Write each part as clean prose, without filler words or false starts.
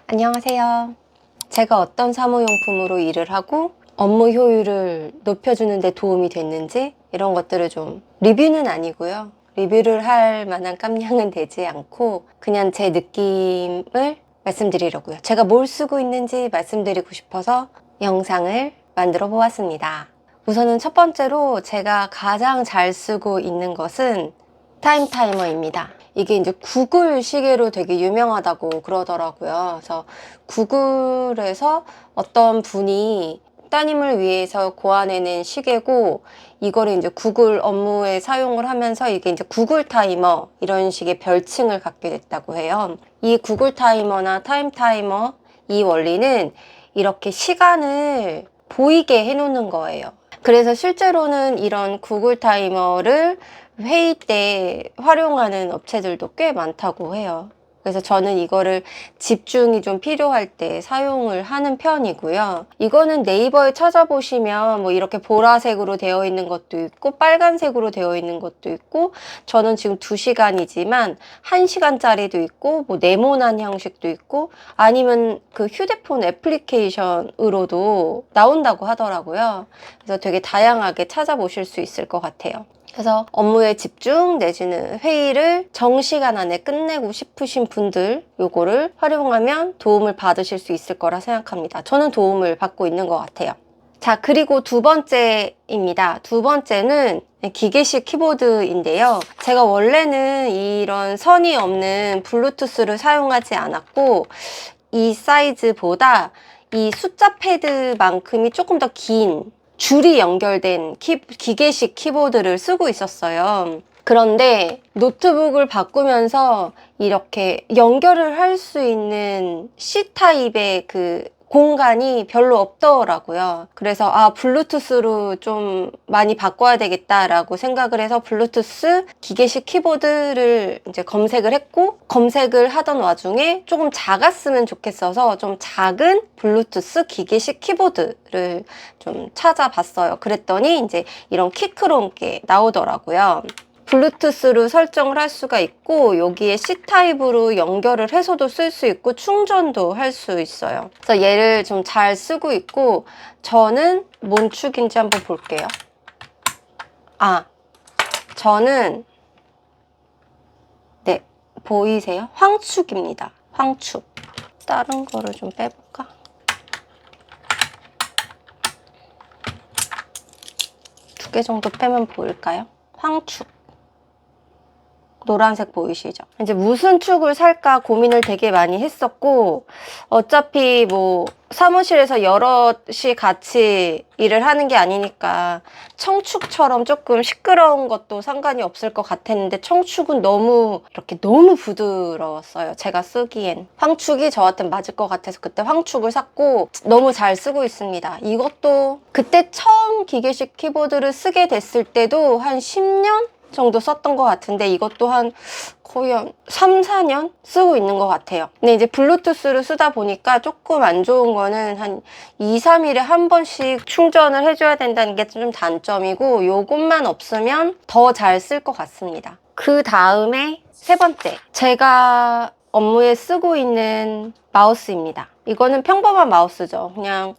안녕하세요. 제가 어떤 사무용품으로 일을 하고 업무 효율을 높여주는 데 도움이 됐는지 이런 것들을 좀 리뷰는 아니고요. 리뷰를 할 만한 깜냥은 되지 않고 그냥 제 느낌을 말씀드리려고요. 제가 뭘 쓰고 있는지 말씀드리고 싶어서 영상을 만들어 보았습니다. 우선은 첫 번째로 제가 가장 잘 쓰고 있는 것은 타임 타이머입니다. 이게 이제 구글 시계로 되게 유명하다고 그러더라고요. 그래서 구글에서 어떤 분이 따님을 위해서 고안해낸 시계고, 이거를 이제 구글 업무에 사용을 하면서 이게 이제 구글 타이머 이런 식의 별칭을 갖게 됐다고 해요. 이 구글 타이머나 타임 타이머 이 원리는 이렇게 시간을 보이게 해놓는 거예요. 그래서 실제로는 이런 구글 타이머를 회의 때 활용하는 업체들도 꽤 많다고 해요. 그래서 저는 이거를 집중이 좀 필요할 때 사용을 하는 편이고요. 이거는 네이버에 찾아보시면 뭐 이렇게 보라색으로 되어 있는 것도 있고 빨간색으로 되어 있는 것도 있고, 저는 지금 2시간이지만 1시간짜리도 있고 뭐 네모난 형식도 있고 아니면 그 휴대폰 애플리케이션으로도 나온다고 하더라고요. 그래서 되게 다양하게 찾아보실 수 있을 것 같아요. 그래서 업무에 집중 내지는 회의를 정시간 안에 끝내고 싶으신 분들 요거를 활용하면 도움을 받으실 수 있을 거라 생각합니다. 저는 도움을 받고 있는 것 같아요. 자, 그리고 두 번째입니다. 두 번째는 기계식 키보드인데요. 제가 원래는 이런 선이 없는 블루투스를 사용하지 않았고, 이 사이즈보다 이 숫자 패드만큼이 조금 더 긴 줄이 연결된 기계식 키보드를 쓰고 있었어요. 그런데 노트북을 바꾸면서 이렇게 연결을 할 수 있는 C타입의 그 공간이 별로 없더라고요. 그래서 블루투스로 좀 많이 바꿔야 되겠다라고 생각을 해서 블루투스 기계식 키보드를 이제 검색을 했고, 검색을 하던 와중에 조금 작았으면 좋겠어서 좀 작은 블루투스 기계식 키보드를 좀 찾아봤어요. 그랬더니 이제 이런 키크롬 게 나오더라고요. 블루투스로 설정을 할 수가 있고, 여기에 C타입으로 연결을 해서도 쓸 수 있고 충전도 할 수 있어요. 그래서 얘를 좀 잘 쓰고 있고, 저는 뭔 축인지 한번 볼게요. 저는 네, 보이세요? 황축입니다. 황축. 다른 거를 좀 빼볼까? 두 개 정도 빼면 보일까요? 황축. 노란색 보이시죠? 이제 무슨 축을 살까 고민을 되게 많이 했었고, 어차피 뭐 사무실에서 여럿이 같이 일을 하는 게 아니니까 청축처럼 조금 시끄러운 것도 상관이 없을 것 같았는데, 청축은 너무 부드러웠어요. 제가 쓰기엔 황축이 저한테 맞을 것 같아서 그때 황축을 샀고 너무 잘 쓰고 있습니다. 이것도 그때 처음 기계식 키보드를 쓰게 됐을 때도 한 10년 정도 썼던 것 같은데, 이것도 거의 한 3, 4년 쓰고 있는 것 같아요. 근데 이제 블루투스를 쓰다 보니까 조금 안 좋은 거는 한 2, 3일에 한 번씩 충전을 해줘야 된다는 게 좀 단점이고, 요것만 없으면 더 잘 쓸 것 같습니다. 그 다음에 세 번째, 제가 업무에 쓰고 있는 마우스입니다. 이거는 평범한 마우스죠. 그냥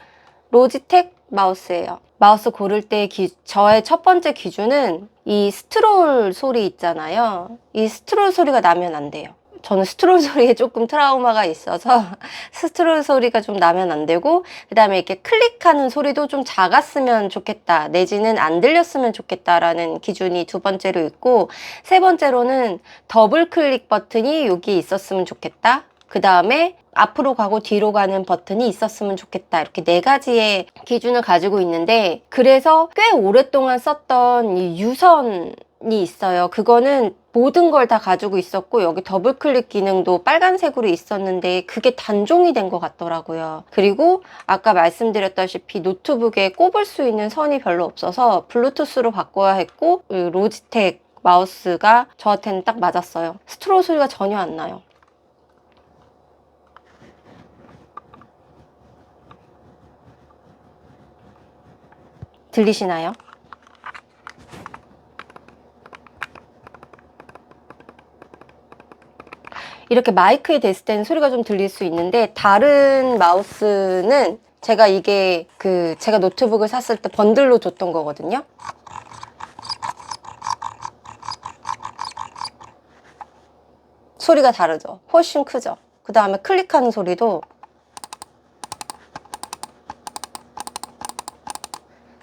로지텍 마우스예요. 마우스 고를 때 저의 첫 번째 기준은 이 스트롤 소리 있잖아요. 이 스트롤 소리가 나면 안 돼요. 저는 스트롤 소리에 조금 트라우마가 있어서 스트롤 소리가 좀 나면 안 되고, 그 다음에 이렇게 클릭하는 소리도 좀 작았으면 좋겠다, 내지는 안 들렸으면 좋겠다라는 기준이 두 번째로 있고, 세 번째로는 더블 클릭 버튼이 여기 있었으면 좋겠다. 그 다음에 앞으로 가고 뒤로 가는 버튼이 있었으면 좋겠다. 이렇게 네 가지의 기준을 가지고 있는데, 그래서 꽤 오랫동안 썼던 이 유선이 있어요. 그거는 모든 걸 다 가지고 있었고, 여기 더블 클릭 기능도 빨간색으로 있었는데 그게 단종이 된 것 같더라고요. 그리고 아까 말씀드렸다시피 노트북에 꼽을 수 있는 선이 별로 없어서 블루투스로 바꿔야 했고, 로지텍 마우스가 저한테는 딱 맞았어요. 스트롤 소리가 전혀 안 나요. 들리시나요? 이렇게 마이크에 댔을 때는 소리가 좀 들릴 수 있는데, 다른 마우스는 제가 이게 제가 노트북을 샀을 때 번들로 줬던 거거든요. 소리가 다르죠? 훨씬 크죠? 그 다음에 클릭하는 소리도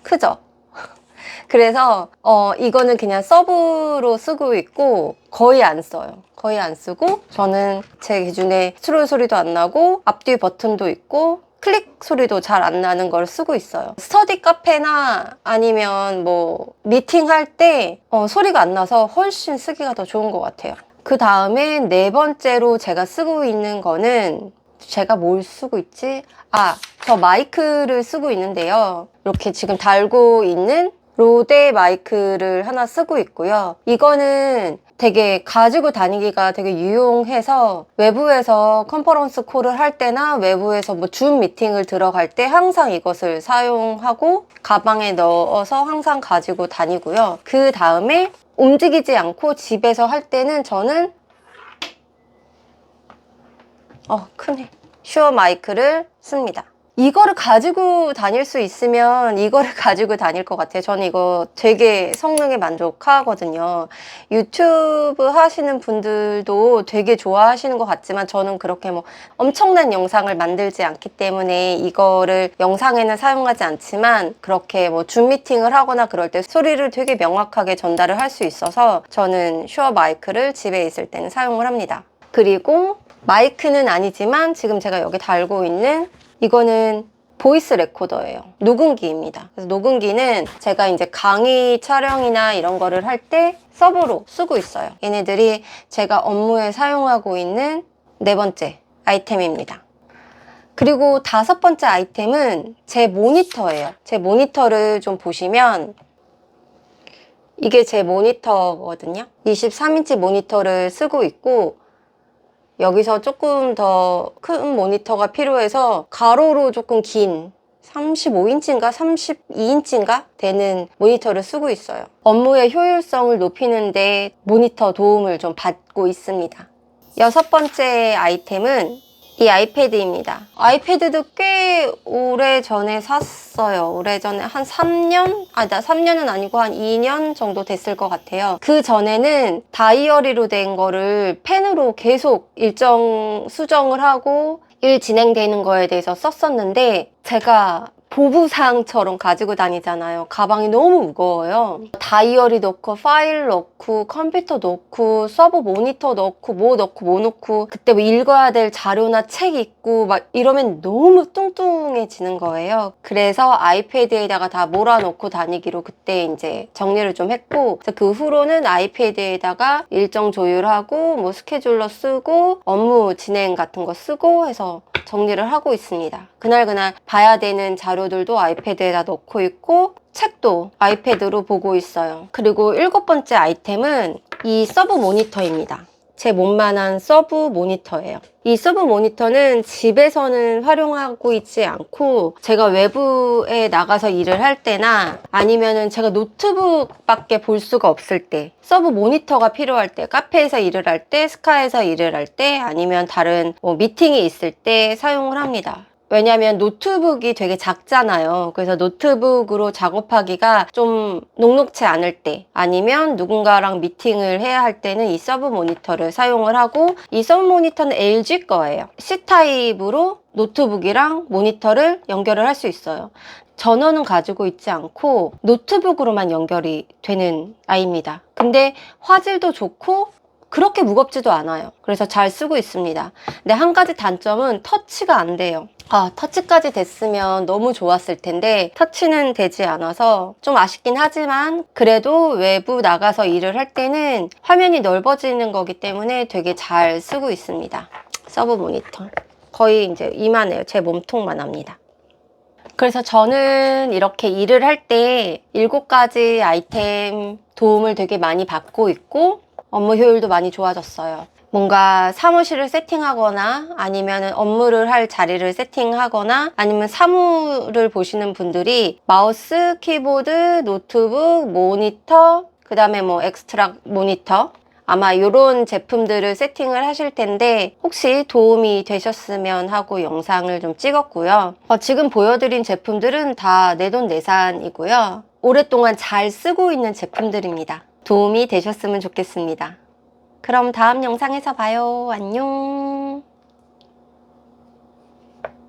크죠? 그래서 이거는 그냥 서브로 쓰고 있고 거의 안 써요. 거의 안 쓰고, 저는 제 기준에 스트롤 소리도 안 나고 앞뒤 버튼도 있고 클릭 소리도 잘 안 나는 걸 쓰고 있어요. 스터디 카페나 아니면 뭐 미팅 할 때 소리가 안 나서 훨씬 쓰기가 더 좋은 것 같아요. 그 다음에 네 번째로 제가 쓰고 있는 거는, 제가 뭘 쓰고 있지? 저 마이크를 쓰고 있는데요. 이렇게 지금 달고 있는 로데 마이크를 하나 쓰고 있고요. 이거는 되게 가지고 다니기가 되게 유용해서 외부에서 컨퍼런스 콜을 할 때나 외부에서 뭐 줌 미팅을 들어갈 때 항상 이것을 사용하고 가방에 넣어서 항상 가지고 다니고요. 그 다음에 움직이지 않고 집에서 할 때는 저는 크네. 슈어 마이크를 씁니다. 이거를 가지고 다닐 수 있으면 이거를 가지고 다닐 것 같아요. 저는 이거 되게 성능에 만족하거든요. 유튜브 하시는 분들도 되게 좋아하시는 것 같지만, 저는 그렇게 뭐 엄청난 영상을 만들지 않기 때문에 이거를 영상에는 사용하지 않지만, 그렇게 뭐 줌 미팅을 하거나 그럴 때 소리를 되게 명확하게 전달을 할 수 있어서 저는 슈어 마이크를 집에 있을 때는 사용을 합니다. 그리고 마이크는 아니지만 지금 제가 여기 달고 있는 이거는 보이스 레코더예요. 녹음기입니다. 그래서 녹음기는 제가 이제 강의 촬영이나 이런 거를 할 때 서브로 쓰고 있어요. 얘네들이 제가 업무에 사용하고 있는 네 번째 아이템입니다. 그리고 다섯 번째 아이템은 제 모니터예요. 제 모니터를 좀 보시면, 이게 제 모니터거든요. 23인치 모니터를 쓰고 있고, 여기서 조금 더 큰 모니터가 필요해서 가로로 조금 긴 35인치인가 32인치인가 되는 모니터를 쓰고 있어요. 업무의 효율성을 높이는데 모니터 도움을 좀 받고 있습니다. 여섯 번째 아이템은 이 아이패드입니다. 아이패드도 꽤 오래전에 샀어요. 오래전에 한 3년? 3년은 아니고 한 2년 정도 됐을 것 같아요. 그 전에는 다이어리로 된 거를 펜으로 계속 일정 수정을 하고 일 진행되는 거에 대해서 썼었는데, 제가 보부상처럼 가지고 다니잖아요. 가방이 너무 무거워요. 다이어리 넣고 파일 넣고 컴퓨터 넣고 서버 모니터 넣고 뭐 넣고 그때 뭐 읽어야 될 자료나 책 있고 막 이러면 너무 뚱뚱해지는 거예요. 그래서 아이패드에다가 다 몰아넣고 다니기로 그때 이제 정리를 좀 했고, 그 후로는 아이패드에다가 일정 조율하고 뭐 스케줄러 쓰고 업무 진행 같은 거 쓰고 해서 정리를 하고 있습니다. 그날 봐야 되는 자료들도 아이패드에다 넣고 있고, 책도 아이패드로 보고 있어요. 그리고 일곱 번째 아이템은 이 서브 모니터입니다. 제 몸만한 서브 모니터예요. 이 서브 모니터는 집에서는 활용하고 있지 않고, 제가 외부에 나가서 일을 할 때나 아니면은 제가 노트북밖에 볼 수가 없을 때, 서브 모니터가 필요할 때, 카페에서 일을 할 때, 스카에서 일을 할 때, 아니면 다른 뭐 미팅이 있을 때 사용을 합니다. 왜냐면 노트북이 되게 작잖아요. 그래서 노트북으로 작업하기가 좀 녹록치 않을 때, 아니면 누군가랑 미팅을 해야 할 때는 이 서브 모니터를 사용을 하고, 이 서브 모니터는 LG 거예요. C타입으로 노트북이랑 모니터를 연결을 할 수 있어요. 전원은 가지고 있지 않고 노트북으로만 연결이 되는 아이입니다. 근데 화질도 좋고 그렇게 무겁지도 않아요. 그래서 잘 쓰고 있습니다. 근데 한 가지 단점은 터치가 안 돼요. 터치까지 됐으면 너무 좋았을 텐데 터치는 되지 않아서 좀 아쉽긴 하지만, 그래도 외부 나가서 일을 할 때는 화면이 넓어지는 거기 때문에 되게 잘 쓰고 있습니다. 서브 모니터 거의 이제 이만해요. 제 몸통만 합니다. 그래서 저는 이렇게 일을 할 때 7가지 아이템 도움을 되게 많이 받고 있고, 업무 효율도 많이 좋아졌어요. 뭔가 사무실을 세팅하거나 아니면 업무를 할 자리를 세팅하거나 아니면 사무를 보시는 분들이 마우스, 키보드, 노트북, 모니터, 그 다음에 뭐 엑스트라 모니터, 아마 이런 제품들을 세팅을 하실 텐데 혹시 도움이 되셨으면 하고 영상을 좀 찍었고요. 지금 보여드린 제품들은 다 내돈내산이고요. 오랫동안 잘 쓰고 있는 제품들입니다. 도움이 되셨으면 좋겠습니다. 그럼 다음 영상에서 봐요. 안녕.